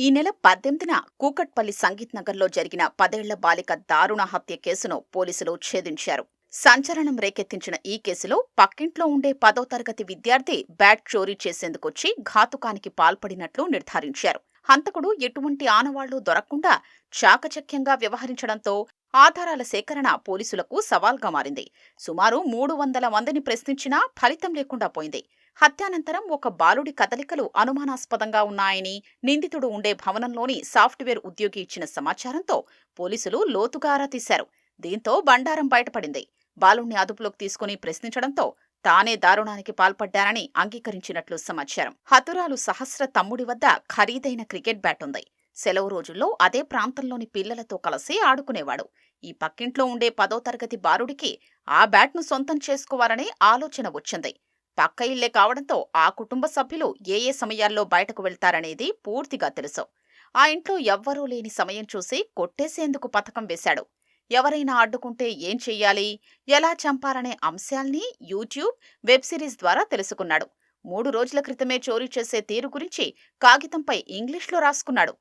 ఈ నెల 18న కూకట్పల్లి సంగీత్ నగర్లో జరిగిన 10ఏళ్ల బాలిక దారుణ హత్య కేసును పోలీసులు ఛేదించారు. సంచలనం రేకెత్తించిన ఈ కేసులో పక్కింట్లో ఉండే 10వ తరగతి విద్యార్థి బ్యాట్ చోరీ చేసేందుకొచ్చి ఘాతుకానికి పాల్పడినట్లు నిర్ధారించారు. హంతకుడు ఎటువంటి ఆనవాళ్లు దొరకకుండా చాకచక్యంగా వ్యవహరించడంతో ఆధారాల సేకరణ పోలీసులకు సవాల్గా మారింది. సుమారు 300 మందిని ప్రశ్నించినా ఫలితం లేకుండా పోయింది. హత్యానంతరం ఒక బాలుడి కదలికలు అనుమానాస్పదంగా ఉన్నాయని నిందితుడు ఉండే భవనంలోని సాఫ్ట్వేర్ ఉద్యోగి ఇచ్చిన సమాచారంతో పోలీసులు లోతుగా ఆరా తీశారు. దీంతో బండారం బయటపడింది. బాలుణ్ణి అదుపులోకి తీసుకుని ప్రశ్నించడంతో తానే దారుణానికి పాల్పడ్డానని అంగీకరించినట్లు సమాచారం. హతురాలు సహస్ర తమ్ముడి వద్ద ఖరీదైన క్రికెట్ బ్యాట్ ఉంది. సెలవు రోజుల్లో అదే ప్రాంతంలోని పిల్లలతో కలిసి ఆడుకునేవాడు. ఈ పక్కింట్లో ఉండే 10వ తరగతి బాలుడికి ఆ బ్యాట్ను సొంతం చేసుకోవాలనే ఆలోచన వచ్చింది. పక్క ఇల్లే కావడంతో ఆ కుటుంబ సభ్యులు ఏ సమయాల్లో బయటకు వెళ్తారనేది పూర్తిగా తెలుసు. ఆ ఇంట్లో ఎవ్వరూ లేని సమయం చూసి కొట్టేసేందుకు పథకం వేశాడు. ఎవరైనా అడ్డుకుంటే ఏం చెయ్యాలి, ఎలా చంపాలనే అంశాల్ని యూట్యూబ్, వెబ్ సిరీస్ ద్వారా తెలుసుకున్నాడు. 3 రోజుల క్రితమే చోరీ చేసే తీరు గురించి కాగితంపై ఇంగ్లీష్లో రాసుకున్నాడు.